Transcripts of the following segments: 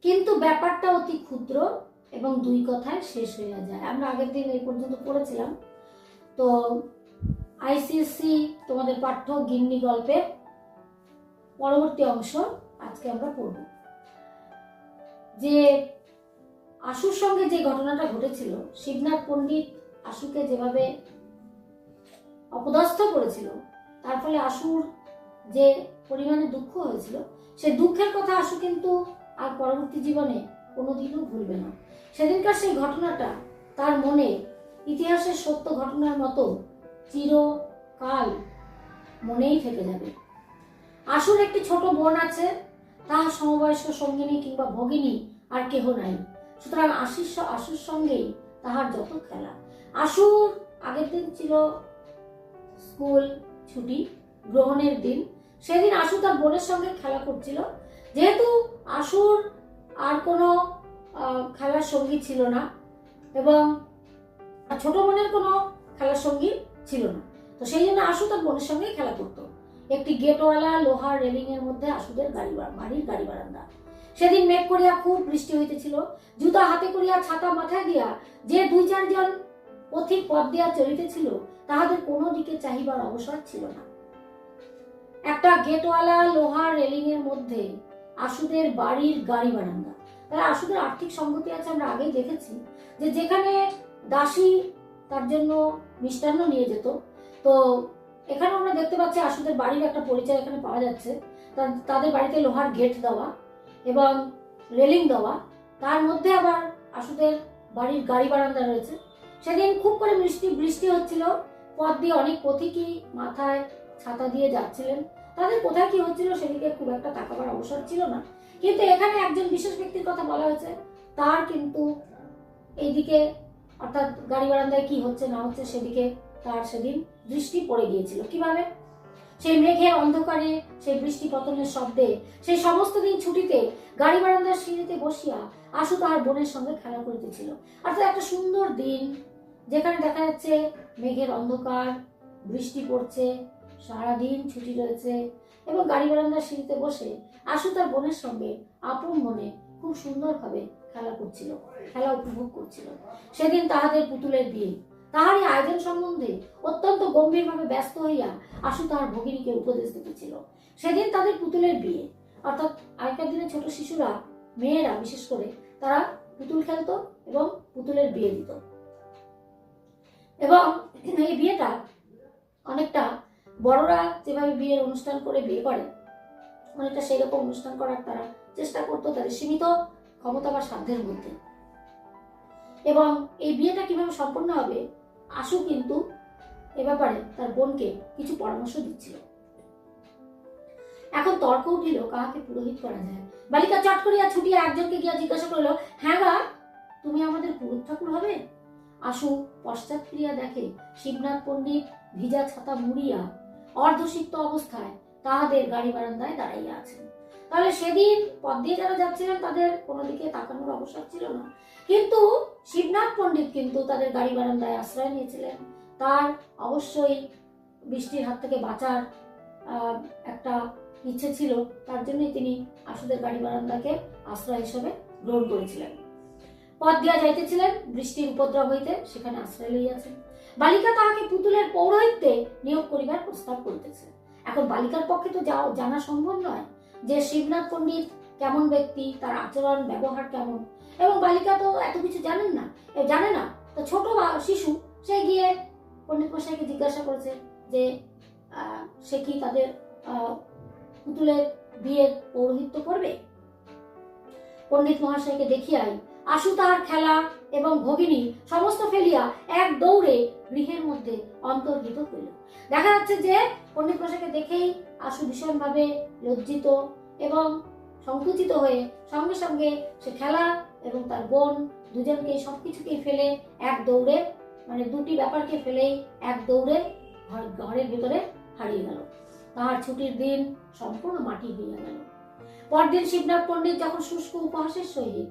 কিন্তু ব্যাপারটা অতি ক্ষুদ্র এবং দুই কথায় শেষ হয়ে যায়। আমরা আগের দিন এই পর্যন্ত পড়েছিলাম। তো আইসিএসসি তোমাদের পাঠ্য গিন্নি গল্পের পরবর্তী অংশ আজকে আমরা পড়ব। যে আশুর সঙ্গে যে ঘটনাটা ঘটেছিল, শিবনাথ পণ্ডিত আশুকে যেভাবে অপদস্থ করেছিল, তার ফলে আশুর যে পরিমাণে দুঃখ হয়েছিল, সেই দুঃখের কথা আশু কিন্তু আর পরবর্তী জীবনে কোনোদিনও ভুলবে না। সেদিনকার সেই ঘটনাটা তার মনে ইতিহাসের সত্য ঘটনার মতো চিরকাল মনেই থেকে যাবে। আশুর একটি ছোট বোন আছে, তার সমবয়স্ক সঙ্গিনী কিংবা ভগিনী আর কেহ নাই। সুতরাং আশুর সঙ্গেই তাহার যত খেলা। আশুর আগের দিন ছিল স্কুল ছুটি গ্রহণের দিন। সেদিন আশু তার বোনের সঙ্গে খেলা করছিল। যেহেতু আশুর আর কোনো খেলার সঙ্গী ছিল না এবং ছোট বোনের কোনো খেলার সঙ্গী ছিল না, তো সেই জন্য আশু তার বোনের সঙ্গে খেলা করত। একটি গেটওয়ালা লোহার রেলিং এর মধ্যে আশুদের বাড়ির গাড়ি বারান্দা। সেদিন মেঘ করিয়া খুব বৃষ্টি হইতেছিল। জুতা হাতে করিয়া ছাতা মাথায় দিয়া যে দুই চারজন পথিক পথ দিয়া চলিতেছিল, তাহাদের কোনো দিকে চাহিবার অবসর ছিল না। একটা গেটওয়ালা লোহার রেলিং এর মধ্যে আশুদের বাড়ির গাড়ি বারান্দা। তাহলে আশুদের আর্থিক সংগতি আছে, আমরা আগেই দেখেছি যে যেখানে দাসী তার জন্য মিষ্টান্ন নিয়ে যেত, তো এখানে আমরা দেখতে পাচ্ছি আশুদের বাড়ির একটা পরিচয় এখানে পাওয়া যাচ্ছে। তাদের বাড়িতে লোহার গেট দেওয়া এবং রেলিং দেওয়া, তার মধ্যে আবার আশুদের বাড়ির গাড়ি বারান্দা রয়েছে। সেদিন খুব করে বৃষ্টি হচ্ছিল, পথ দিয়ে অনেক পথিকই মাথায় ছাতা দিয়ে যাচ্ছিলেন। তাদের কোথায় কি হচ্ছিল সেদিকে খুব একটা তাকাবার অবসর ছিল না। কিন্তু এখানে একজন বিশেষ ব্যক্তির কথা বলা হয়েছে, তার কিন্তু এইদিকে অর্থাৎ গাড়ি বারান্দায় কি হচ্ছে না হচ্ছে সেদিকে তার সেদিন দৃষ্টি পড়ে গিয়েছিল। কিভাবে? সেই মেঘের অন্ধকারে, সেই বৃষ্টি পতনের শব্দে, সেই সমস্ত দিন ছুটিতে গাড়ি বারান্দার সিঁড়িতে বসিয়া আশু তাহার বোনের সঙ্গে খেলা করিতেছিল। অর্থাৎ একটা সুন্দর দিন যেখানে দেখা যাচ্ছে মেঘের অন্ধকার, বৃষ্টি পড়ছে, সারাদিন ছুটি রয়েছে এবং গাড়ি বারান্দার সিঁড়িতে বসে আশু তার বোনের সঙ্গে আপন মনে খুব সুন্দরভাবে খেলা করছিল, খেলা উপভোগ করছিল। সেদিন তাহাদের পুতুলের বিয়ে। তাহারই আয়োজন সম্বন্ধে অত্যন্ত গম্ভীরভাবে ব্যস্ত হইয়া আশু তাহার ভগিনীকে উপদেশ দিতেছিল। সেদিন তাদের পুতুলের বিয়ে, অর্থাৎ আগেকার দিনে ছোট শিশুরা, মেয়েরা বিশেষ করে, তারা পুতুল খেলতো এবং পুতুলের বিয়ে দিত। এবং এই বিয়েটা অনেকটা বড়রা যেভাবে বিয়ের অনুষ্ঠান করে বিয়ে করে, অনেকটা সেই রকম অনুষ্ঠান করার তারা চেষ্টা করতো তাদের সীমিত ক্ষমতা বা সাধ্যের মধ্যে। এবং এই বিয়েটা কিভাবে সম্পন্ন হবে, আশু কিন্তু এ ব্যাপারে তার বোনকে কিছু পরামর্শ দিচ্ছিল। এখন তর্ক উঠিল কাহাকে পুরোহিত করা যায়। বালিকা চট করিয়া ছুটিয়া একজনকে গিয়া জিজ্ঞাসা করিল, হ্যাঁ গা, তুমি আমাদের পুরোহিত ঠাকুর হবে? আশু পশ্চাৎ ফিরিয়া দেখে শিবনাথ পণ্ডিত ভিজা ছাতা মুড়িয়া অর্ধসিক্ত অবস্থায় তাহাদের গাড়ি বারান্দায় দাঁড়াইয়া আছেন। তাহলে সেদিন পথ দিয়ে যারা যাচ্ছিলেন তাদের কোনো দিকে তাকানোর অবসর ছিল না, কিন্তু শিবনাথ পণ্ডিত কিন্তু তাদের গাড়ি বারান্দায় আশ্রয় নিয়েছিলেন। তার অবশ্যই বৃষ্টির হাত থেকে বাঁচার একটা ইচ্ছে ছিল, তার জন্যই তিনি আশুদের গাড়ি বারান্দাকে আশ্রয় হিসেবে গ্রহণ করেছিলেন। পথ দিয়া যাইতেছিলেন, বৃষ্টির উপদ্রব হইতে সেখানে আশ্রয় লইয়াছেন। বালিকা তাহাকে পুতুলের পৌরোহিত্যে নিয়োগ করিবার প্রস্তাব করিতেছে। এখন বালিকার পক্ষে তো জানা সম্ভব নয় যে শিবনাথ পণ্ডিত কেমন ব্যক্তি, তার আচরণ ব্যবহার কেমন, এবং বালিকা তো এত কিছু জানে না। তো ছোট শিশু, সে গিয়ে পণ্ডিত মশাইকে জিজ্ঞাসা করেছে যে সে কি তাদের পুতুলের বিয়ের পৌরোহিত্য করবে। পণ্ডিত মহাশয়কে দেখিয়াই আশু তাহার খেলা এবং ভগিনী সমস্ত ফেলিয়া এক দৌড়ে গৃহের মধ্যে অন্তর্হিত হইল। দেখা যাচ্ছে যে পণ্ডিত মশাইকে দেখেই আশু ভীষণভাবে লজ্জিত এবং সংকুচিত হয়ে সঙ্গে সঙ্গে সে খেলা এবং তার বোন দুজনকে সবকিছুকেই ফেলে এক দৌড়ে, মানে দুটি ব্যাপারকে ফেলেই এক দৌড়ে ঘরের ভিতরে হারিয়ে গেল। তাহার ছুটির দিন সম্পূর্ণ মাটি হইয়া গেল। পরদিন শিবনাথ পণ্ডিত যখন শুষ্ক উপহাসের সহিত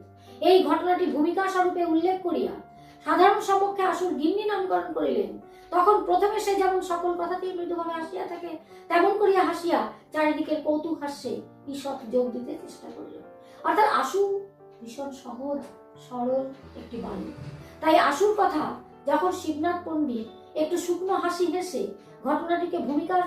এই ঘটনাটি ভূমিকা স্বরূপে উল্লেখ করিয়া সাধারণ সমক্ষে আশুর গিন্নি নামকরণ করিলেন, তখন প্রথমে সে যেমন সকল কথাতেই মৃদুভাবে হাসিয়া থাকে, তেমন করিয়া হাসিয়া চারিদিকের কৌতুক হাস্যে ঈষৎ যোগ দিতে চেষ্টা করিল। অর্থাৎ আশু ভীষণ সহজ সরল একটি বালক। তাই আশুর কথা যখন শিবনাথ পণ্ডিত একটু শুকনো হাসি হেসে ঘটনাটিকে ভূমিকার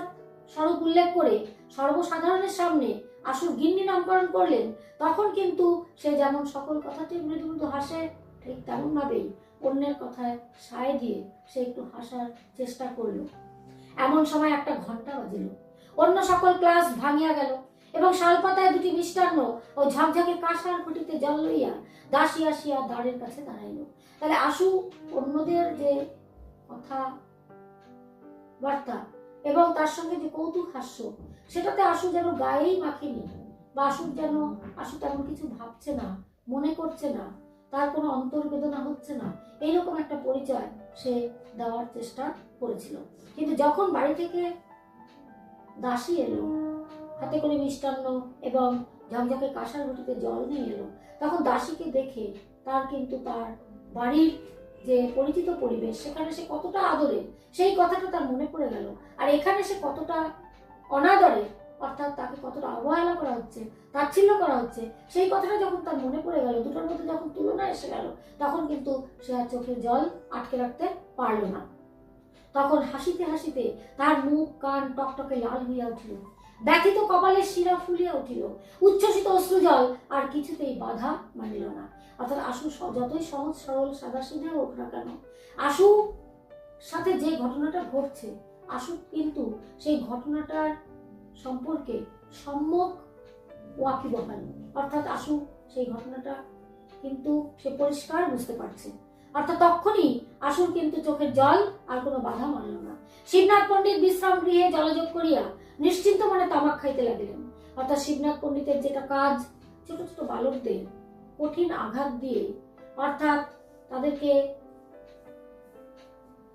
স্বরূপ উল্লেখ করে সর্বসাধারণের সামনে আশুর গিন্নি নামকরণ করলেন, তখন কিন্তু সে যেমন সকল কথাটি মৃদু মৃদু হাসে, ঠিক তেমন ভাবেই অন্যের কথায় সায় দিয়ে সে একটু হাসার চেষ্টা করল। এমন সময় একটা ঘন্টা বাজিল। অন্য সকল ক্লাস ভাঙিয়া গেল এবং শালপাতায় দুটি মিষ্টান্ন ও ঝকঝকে কাঁসার ঘটিতে জল লইয়া দাসী আসিয়া দ্বারের কাছে দাঁড়াইল। তাহলে আশু অন্যদের যে কথা বার্তা এবং তার সঙ্গে যে কৌতুক হাস্য, সেটাতে আশু যেন গায়েই মাখেনি, বা আশু তেমন কিছু ভাবছে না, মনে করছে না, তার কোনো অন্তর্বেদনা হচ্ছে না, এইরকম একটা পরিচয় সে দেওয়ার চেষ্টা করেছিল। কিন্তু যখন বাড়ি থেকে দাসী এলো, হাতে করে মিষ্টান্ন এবং ঝকঝকে কাঁসার ঘটিতে জল নিয়ে এলো, তখন দাসীকে দেখে তার কিন্তু তার বাড়ির যে পরিচিত পরিবেশ, সেখানে সে কতটা আদরে, সেই কথাটা তার মনে পড়ে গেল। আর এখানে সে কতটা অনাদরে, অর্থাৎ তাকে কতটা অবহেলা করা হচ্ছে, তাচ্ছিল্য করা হচ্ছে, সেই কথাটা যখন তার মনে পড়ে গেল, দুটোর মধ্যে যখন তুলনা এসে গেল, তখন কিন্তু সে আর চোখের জল আটকে রাখতে পারল না। তখন হাসিতে হাসিতে তার মুখ কান টকটকে লাল হইয়া উঠিল, ব্যথিত কপালের শিরা ফুলিয়া উঠিল, উচ্ছ্বসিত অশ্রুজল আর কিছুতেই বাধা মানিল না। অর্থাৎ আশু যতই সহজ সরল সাদাসিধে হোক না কেন, আশু সাথে যে ঘটনাটা ঘটছে, আশু কিন্তু সেই ঘটনাটার সম্পর্কে সম্যক ওয়াকিবহাল। অর্থাৎ আশু সেই ঘটনাটা কিন্তু সে পরিষ্কার বুঝতে পারছে। অর্থাৎ তখনই আশুর কিন্তু চোখের জল আর কোনো বাধা মানল না। শিবনাথ পণ্ডিত বিশ্রাম গৃহে জলযোগ করিয়া নিশ্চিন্ত মনে তামাক খাইতে লাগিলেন। অর্থাৎ শিবনাথ পণ্ডিতের যেটা কাজ, ছোট ছোট বালকদের কঠিন আঘাত দিয়ে, অর্থাৎ তাদেরকে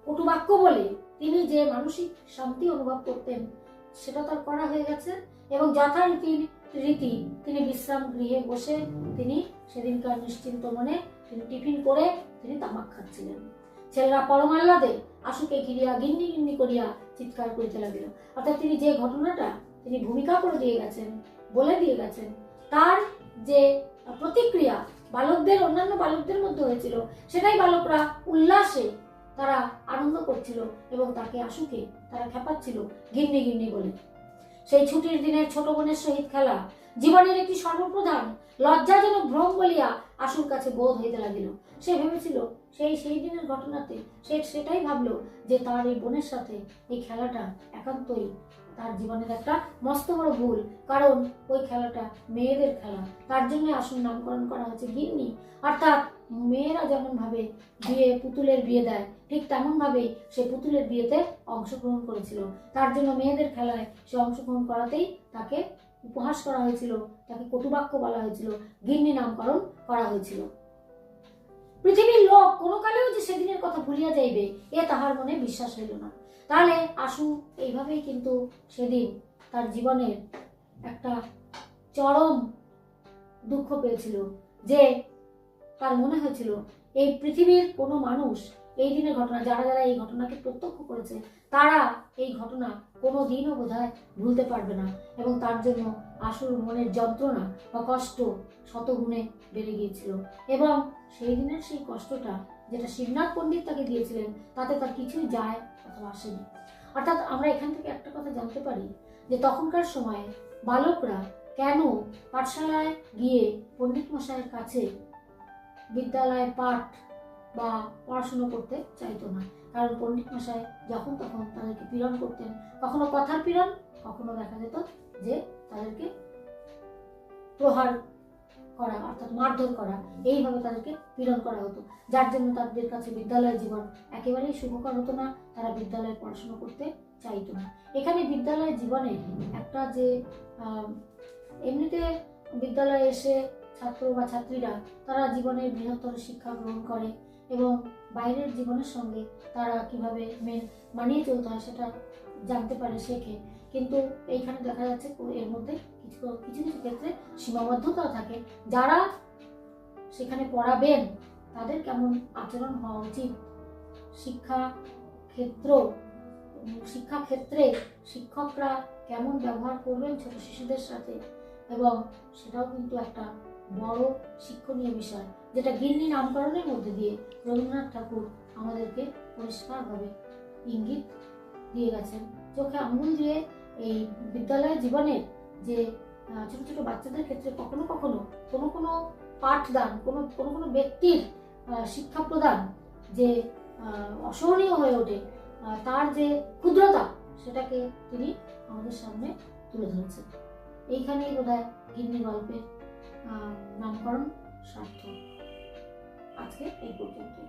কটুবাক্য বলে তিনি যে মানসিক শান্তি অনুভব করতেন, সেটা তার করা হয়ে গেছে। এবং যথারীতি তিনি বিশ্রাম গৃহে বসে তিনি সেদিনকার নিশ্চিন্ত মনে তিনি টিফিন করে তিনি তামাক খাচ্ছিলেন। ছেলেরা পরমাহ্লাদে আশুকে ঘিরিয়া গিন্নি গিন্নি করিয়া চিৎকার করিতে লাগিল। অর্থাৎ তিনি যে ঘটনাটা তিনি ভূমিকা করে দিয়ে গেছেন, বলে দিয়ে গেছেন, তার যে প্রতিক্রিয়া অন্যান্য বালকদের মধ্যে হয়েছিল, সেটাই বালকরা উল্লাসে তারা আনন্দ করছিল এবং তাকে আশুকে তারা খেপাচ্ছিল গিন্নি গিন্নি বলে। সেই ছুটির দিনের ছোট বোনের সহিত খেলা জীবনের একটি সর্বপ্রধান লজ্জাজনক ভ্রম বলিয়া আশুর কাছে বোধ হইতে লাগিল। সে ভেবেছিল সেই দিনের ঘটনাতে সে সেটাই ভাবলো যে তার এই বোনের সাথে এই খেলাটা একান্তই তার জীবনের একটা মস্ত বড় ভুল। কারণ ওই খেলাটা মেয়েদের খেলা, তার জন্য আশুর নামকরণ করা হয়েছে গিন্নি। অর্থাৎ মেয়েরা যেমন ভাবে পুতুলের বিয়ে দেয়, ঠিক তেমন ভাবে সে পুতুলের বিয়েতে অংশগ্রহণ করেছিল। তার জন্য মেয়েদের খেলায় সে অংশগ্রহণ করাতেই তাকে উপহাস করা হয়েছিল, তাকে কটুবাক্য বলা হয়েছিল, গিন্নি নামকরণ করা হয়েছিল। পৃথিবীর লোক কোনো কালেও যে সেদিনের কথা ভুলিয়া যাইবে, এ তাহার মনে বিশ্বাস হইল না। তাহলে আশু এইভাবেই কিন্তু সেদিন তার জীবনের একটা চরম দুঃখ পেয়েছিল, যে তার মনে হয়েছিল এই পৃথিবীর কোনো মানুষ এই দিনের ঘটনা, যারা যারা এই ঘটনাকে প্রত্যক্ষ করেছে, তারা এই ঘটনা কোনো দিনও বোধহয় ভুলতে পারবে না। এবং তার জন্য আশুর মনের যন্ত্রণা বা কষ্ট শতগুণে বেড়ে গিয়েছিল। এবং সেই দিনের সেই কষ্টটা যেটা শিবনাথ পণ্ডিত তাকে দিয়েছিলেন, তাতে তার কিছুই যায় অথবা আসেনি। অর্থাৎ আমরা এখান থেকে একটা কথা জানতে পারি যে তখনকার সময়ে বালকরা কেন পাঠশালায় গিয়ে পণ্ডিত মশাইয়ের কাছে বিদ্যালয়ে পাঠ বা পড়াশুনো করতে চাইতো না। কারণ পণ্ডিত মশাই যখন তখন তাদেরকে পীড়ন করতেন, কখনো কথার পীড়ন, কখনো দেখা যেত যে তাদেরকে প্রহার করা, অর্থাৎ মারধর করা, এইভাবে তাদেরকে পীড়ন করা হতো। যার জন্য তাদের কাছে বিদ্যালয়ের জীবন একেবারেই সুখকর হতো না, তারা বিদ্যালয়ে পড়াশোনা করতে চাইতো না। এখানে বিদ্যালয় জীবনে একটা যে এমনিতে বিদ্যালয়ে এসে ছাত্র বা ছাত্রীরা তারা জীবনের বৃহত্তর শিক্ষা গ্রহণ করে এবং বাইরের জীবনের সঙ্গে তারা কিভাবে মানিয়ে চলতে হয় সেটা জানতে পারে, শেখে। কিন্তু এইখানে দেখা যাচ্ছে এর মধ্যে কিছু কিছু ক্ষেত্রে সীমাবদ্ধতা থাকে। যারা সেখানে পড়াবেন তাদের কেমন আচরণ হওয়া উচিত, শিক্ষা ক্ষেত্রে শিক্ষকরা কেমন ব্যবহার করবেন ছোট শিশুদের সাথে, এবং সেটাও কিন্তু একটা বড় শিক্ষণীয় বিষয়, যেটা গিন্নি নামকরণের মধ্যে দিয়ে রবীন্দ্রনাথ ঠাকুর আমাদেরকে পরিষ্কারভাবে ইঙ্গিত দিয়ে গেছেন। চোখে আঙুল দিয়ে এই বিদ্যালয় জীবনের যে ছোট ছোট বাচ্চাদের ক্ষেত্রে কখনো কখনো কোনো কোনো পাঠদান, কোনো কোনো কোনো ব্যক্তির শিক্ষা প্রদান যে অসহনীয় হয়ে ওঠে, তার যে ক্ষুদ্রতা, সেটাকে তিনি আমাদের সামনে তুলে ধরেছেন। এইখানেই বোধহয় গিন্নি গল্পের নামকরণ সার্থক। আজকে এই পর্যন্তই।